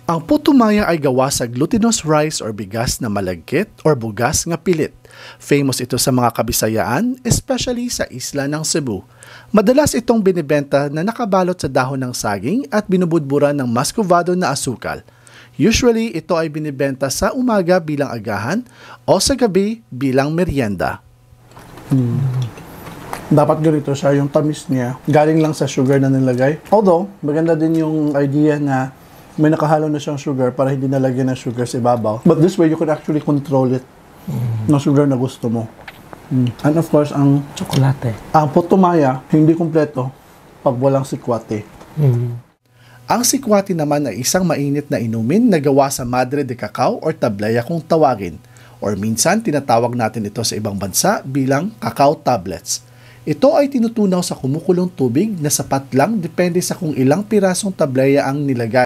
Ang putumaya ay gawa sa glutinous rice or bigas na malagkit or bugas nga pilit. Famous ito sa mga Kabisayaan, especially sa isla ng Cebu. Madalas itong binibenta na nakabalot sa dahon ng saging at binubudburan ng muscovado na asukal. Usually, ito ay binibenta sa umaga bilang agahan o sa gabi bilang merienda. Dapat ganito siya, yung tamis niya, galing lang sa sugar na nilagay. Although, maganda din yung idea na may nakahalo na siyang sugar para hindi nalagyan ng sugar sa ibabaw. But this way, you can actually control it ng sugar na gusto mo. And of course, ang Tsokolate. ang putumaya, hindi kumpleto pag walang sikwate. Ang sikwati naman ay isang mainit na inumin na gawa sa madre de cacao or tablaya kung tawagin. Or minsan, tinatawag natin ito sa ibang bansa bilang cacao tablets. Ito ay tinutunaw sa kumukulong tubig na sapat lang depende sa kung ilang pirasong tablaya ang nilagay.